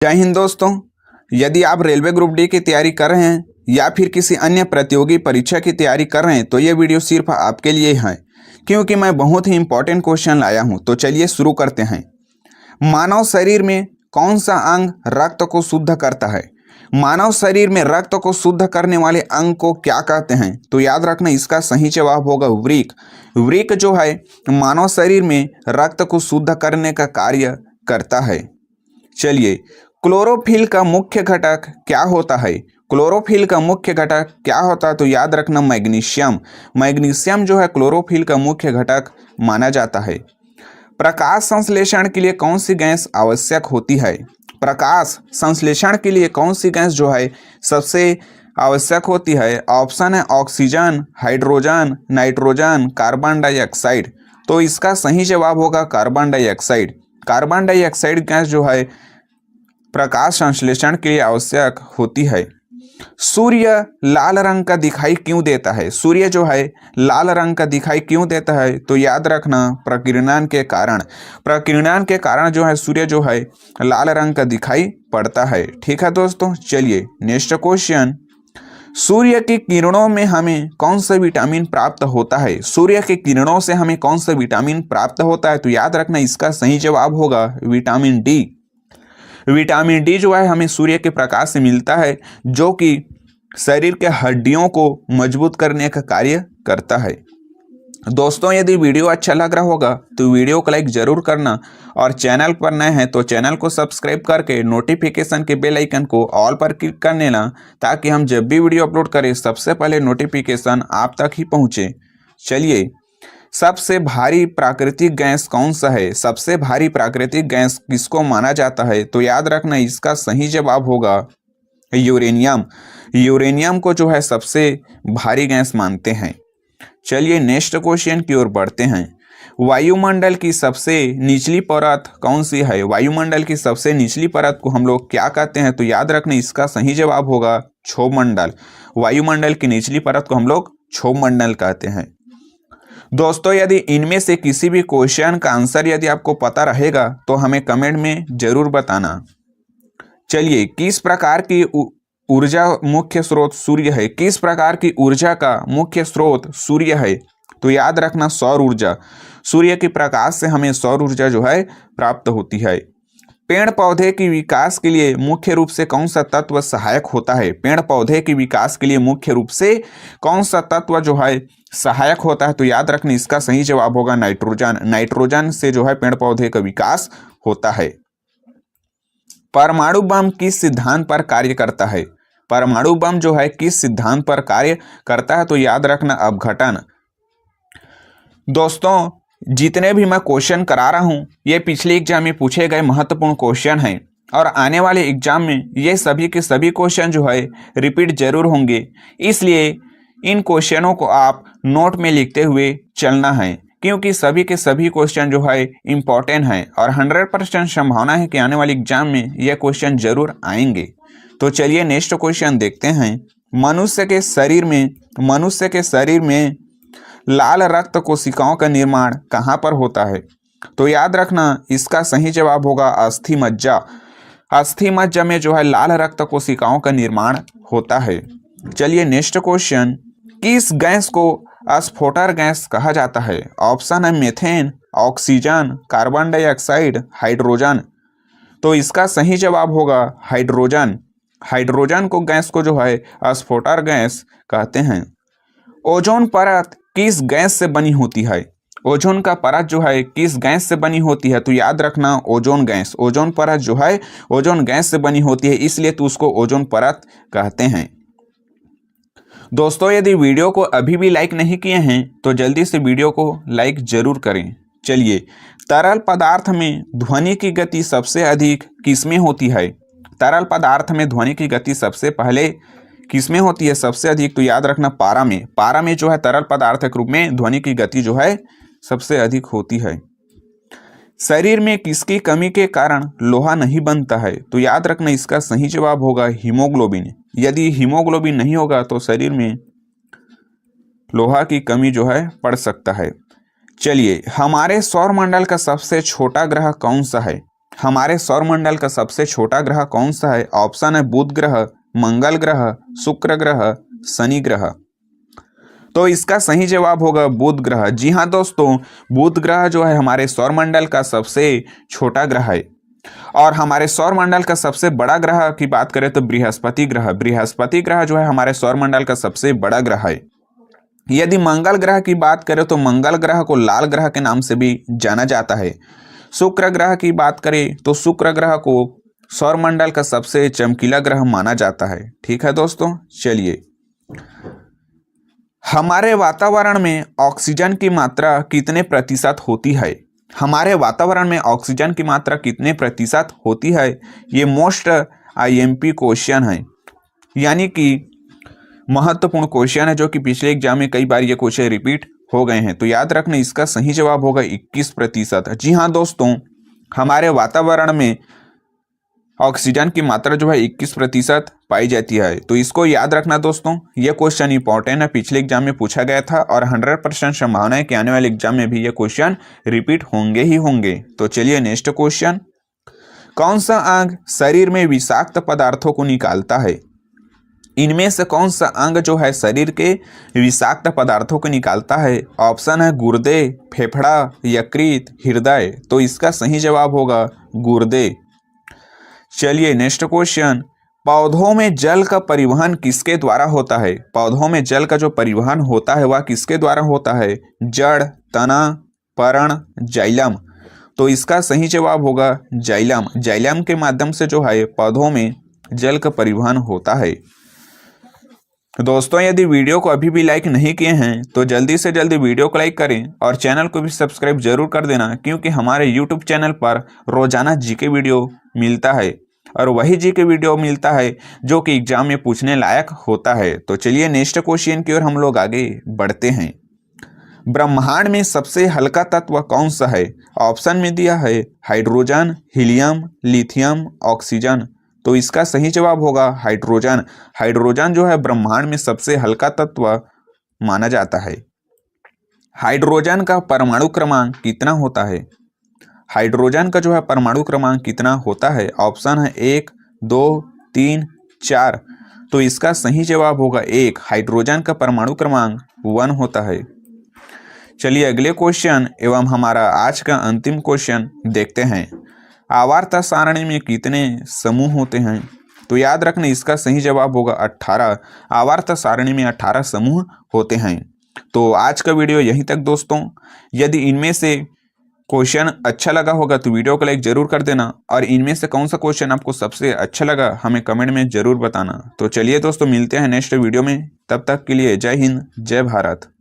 जय हिंद दोस्तों। यदि आप रेलवे ग्रुप डी की तैयारी कर रहे हैं या फिर किसी अन्य प्रतियोगी परीक्षा की तैयारी कर रहे हैं तो ये वीडियो सिर्फ आपके लिए है, क्योंकि मैं बहुत ही इंपॉर्टेंट क्वेश्चन लाया हूं। तो चलिए शुरू करते हैं। मानव शरीर में कौन सा अंग रक्त को शुद्ध करता है? मानव शरीर में रक्त को शुद्ध करने वाले अंग को क्या कहते हैं? तो याद रखना, इसका सही जवाब होगा वृक्क। वृक्क जो है मानव शरीर में रक्त को शुद्ध करने का कार्य करता है। चलिए, क्लोरोफिल का मुख्य घटक क्या होता है? क्लोरोफिल का मुख्य घटक क्या होता है? तो याद रखना मैग्नीशियम। मैग्नीशियम जो है क्लोरोफिल का मुख्य घटक माना जाता है। प्रकाश संश्लेषण के लिए कौन सी गैस आवश्यक होती है? प्रकाश संश्लेषण के लिए कौन सी गैस जो है सबसे आवश्यक होती है? ऑप्शन है oxygen, hydrogen, nitrogen, carbon dioxide. तो इसका सही जवाब होगा carbon dioxide. Carbon dioxide gas जो है प्रकाश संश्लेषण के लिए आवश्यक होती है। सूर्य लाल रंग का दिखाई क्यों देता है? सूर्य जो है लाल रंग का दिखाई क्यों देता है? तो याद रखना, प्रकीर्णन के कारण। प्रकीर्णन के कारण जो है सूर्य जो है लाल रंग का दिखाई पड़ता है। ठीक है दोस्तों, चलिए नेक्स्ट क्वेश्चन। सूर्य की किरणों में हमें कौन सा विटामिन प्राप्त होता है? सूर्य की किरणों से हमें कौन सा विटामिन प्राप्त होता है? तो याद रखना, इसका सही जवाब होगा विटामिन डी। विटामिन डी जो है हमें सूर्य के प्रकाश से मिलता है, जो कि शरीर के हड्डियों को मजबूत करने का कार्य करता है। दोस्तों, यदि वीडियो अच्छा लग रहा होगा तो वीडियो को लाइक जरूर करना, और चैनल पर नए हैं तो चैनल को सब्सक्राइब करके नोटिफिकेशन के बेल आइकन को ऑल पर क्लिक कर लेना, ताकि हम जब भी वीडियो अपलोड करें सबसे पहले नोटिफिकेशन आप तक ही पहुँचे। चलिए, सबसे भारी प्राकृतिक गैस कौन सा है? सबसे भारी प्राकृतिक गैस किसको माना जाता है? तो याद रखना, इसका सही जवाब होगा यूरेनियम। यूरेनियम को जो है सबसे भारी गैस मानते हैं। चलिए नेक्स्ट क्वेश्चन की ओर बढ़ते हैं। वायुमंडल की सबसे निचली परत कौन सी है? वायुमंडल की सबसे निचली परत को हम लोग क्या कहते हैं? तो याद रखना, इसका सही जवाब होगा क्षोभमंडल। वायुमंडल की निचली परत को हम लोग क्षोभमंडल कहते हैं। दोस्तों, यदि इनमें से किसी भी क्वेश्चन का आंसर यदि आपको पता रहेगा तो हमें कमेंट में जरूर बताना। चलिए, किस प्रकार की ऊर्जा मुख्य स्रोत सूर्य है? किस प्रकार की ऊर्जा का मुख्य स्रोत सूर्य है? तो याद रखना, सौर ऊर्जा। सूर्य के प्रकाश से हमें सौर ऊर्जा जो है प्राप्त होती है। पेड़ पौधे के विकास के लिए मुख्य रूप से कौन सा तत्व सहायक होता है? पेड़ पौधे के विकास के लिए मुख्य रूप से कौन सा तत्व जो है सहायक होता है? तो याद रखना, इसका सही जवाब होगा नाइट्रोजन। नाइट्रोजन से जो है पेड़ पौधे का विकास होता है। परमाणु बम किस सिद्धांत पर कार्य करता है? परमाणु बम जो है किस सिद्धांत पर कार्य करता है? तो याद रखना, अपघटन। दोस्तों, जितने भी मैं क्वेश्चन करा रहा हूँ ये पिछले एग्जाम में पूछे गए महत्वपूर्ण क्वेश्चन हैं, और आने वाले एग्जाम में ये सभी के सभी क्वेश्चन जो है रिपीट जरूर होंगे। इसलिए इन क्वेश्चनों को आप नोट में लिखते हुए चलना है, क्योंकि सभी के सभी क्वेश्चन जो है इम्पॉर्टेंट हैं, और 100% संभावना है कि आने वाले एग्जाम में यह क्वेश्चन जरूर आएंगे। तो चलिए नेक्स्ट क्वेश्चन देखते हैं। मनुष्य के शरीर में लाल रक्त कोशिकाओं का निर्माण कहाँ पर होता है? तो याद रखना, इसका सही जवाब होगा अस्थि मज्जा। अस्थि मज्जा में जो है लाल रक्त कोशिकाओं का निर्माण होता है। चलिए नेक्स्ट क्वेश्चन। किस गैस को स्फोटर गैस कहा जाता है? ऑप्शन है methane, oxygen, carbon dioxide, hydrogen. तो इसका सही जवाब होगा हाइड्रोजन। हाइड्रोजन को गैस को जो है स्फोटर गैस कहते हैं। ओजोन परत किस गैस से बनी होती है? ओजोन का परत जो है किस गैस से बनी होती है? तो याद रखना, ओजोन गैस। ओजोन परत जो है ओजोन गैस से बनी होती है, इसलिए तो उसको ओजोन परत कहते हैं। दोस्तों, यदि वीडियो को अभी भी लाइक नहीं किए हैं तो जल्दी से वीडियो को लाइक जरूर करें। चलिए, तरल पदार्थ में ध्वनि की गति सबसे अधिक किसमें होती है? तरल पदार्थ में ध्वनि की गति सबसे पहले किसमें होती है सबसे अधिक? तो याद रखना, पारा में। पारा में जो है तरल पदार्थ के रूप में ध्वनि की गति जो है सबसे अधिक होती है। शरीर में किसकी कमी के कारण लोहा नहीं बनता है? तो याद रखना, इसका सही जवाब होगा हीमोग्लोबिन। यदि हीमोग्लोबिन नहीं होगा तो शरीर में लोहा की कमी जो है पड़ सकता है। चलिए, हमारे सौरमंडल का सबसे छोटा ग्रह कौन सा है? हमारे सौरमंडल का सबसे छोटा ग्रह कौन सा है? ऑप्शन है बुध ग्रह, मंगल ग्रह, शुक्र ग्रह, शनि ग्रह। तो इसका सही जवाब होगा बुध ग्रह। जी हाँ दोस्तों, बुध ग्रह जो है हमारे सौरमंडल का सबसे छोटा ग्रह है। और हमारे सौरमंडल का सबसे बड़ा ग्रह की बात करें तो बृहस्पति ग्रह। बृहस्पति ग्रह जो है हमारे सौरमंडल का सबसे बड़ा ग्रह है। यदि मंगल ग्रह की बात करें तो मंगल ग्रह को लाल ग्रह के नाम से भी जाना जाता है। शुक्र ग्रह की बात करें तो शुक्र ग्रह को सौरमंडल का सबसे चमकीला ग्रह माना जाता है। ठीक है दोस्तों, चलिए, हमारे वातावरण में ऑक्सीजन की मात्रा कितने प्रतिशत होती है? हमारे वातावरण में ऑक्सीजन की मात्रा कितने प्रतिशत होती है? ये मोस्ट आईएमपी क्वेश्चन है, यानी कि महत्वपूर्ण क्वेश्चन है, जो कि पिछले एग्जाम में कई बार ये क्वेश्चन रिपीट हो गए हैं। तो याद रखना, इसका सही जवाब होगा 21%। जी हाँ दोस्तों, हमारे वातावरण में ऑक्सीजन की मात्रा जो है 21% पाई जाती है। तो इसको याद रखना दोस्तों, ये क्वेश्चन इंपॉर्टेंट है, पिछले एग्जाम में पूछा गया था और 100% संभावना है कि आने वाले एग्जाम में भी ये क्वेश्चन रिपीट होंगे ही होंगे। तो चलिए नेक्स्ट क्वेश्चन, कौन सा अंग शरीर में विषाक्त पदार्थों को निकालता है? इनमें से कौन सा अंग जो है शरीर के विषाक्त पदार्थों को निकालता है? ऑप्शन है गुर्दे, फेफड़ा, यकृत, हृदय। तो इसका सही जवाब होगा गुर्दे। चलिए नेक्स्ट क्वेश्चन, पौधों में जल का परिवहन किसके द्वारा होता है? पौधों में जल का जो परिवहन होता है वह किसके द्वारा होता है? जड़, तना, पर्ण, जाइलम। तो इसका सही जवाब होगा जाइलम। जाइलम के माध्यम से जो है पौधों में जल का परिवहन होता है। दोस्तों, यदि वीडियो को अभी भी लाइक नहीं किए हैं तो जल्दी से जल्दी वीडियो को लाइक करें और चैनल को भी सब्सक्राइब जरूर कर देना, क्योंकि हमारे यूट्यूब चैनल पर रोजाना जीके वीडियो मिलता है और वही जीके वीडियो मिलता है जो कि एग्जाम में पूछने लायक होता है। तो चलिए नेक्स्ट क्वेश्चन की ओर हम लोग आगे बढ़ते हैं। ब्रह्मांड में सबसे हल्का तत्व कौन सा है? ऑप्शन में दिया है हाइड्रोजन, हीलियम, लिथियम, ऑक्सीजन। तो इसका सही जवाब होगा हाइड्रोजन। हाइड्रोजन जो है ब्रह्मांड में सबसे हल्का तत्व माना जाता है। हाइड्रोजन का परमाणु क्रमांक कितना होता है? हाइड्रोजन का जो है परमाणु क्रमांक कितना होता है? ऑप्शन है 1, 2, 3, 4। तो इसका सही जवाब होगा 1। हाइड्रोजन का परमाणु क्रमांक 1 होता है। चलिए अगले क्वेश्चन एवं हमारा आज का अंतिम क्वेश्चन देखते हैं। आवर्त सारणी में कितने समूह होते हैं? तो याद रखना, इसका सही जवाब होगा 18। आवर्त सारणी में 18 समूह होते हैं। तो आज का वीडियो यहीं तक दोस्तों। यदि इनमें से क्वेश्चन अच्छा लगा होगा तो वीडियो को लाइक जरूर कर देना, और इनमें से कौन सा क्वेश्चन आपको सबसे अच्छा लगा हमें कमेंट में जरूर बताना। तो चलिए दोस्तों, मिलते हैं नेक्स्ट वीडियो में। तब तक के लिए जय हिंद, जय भारत।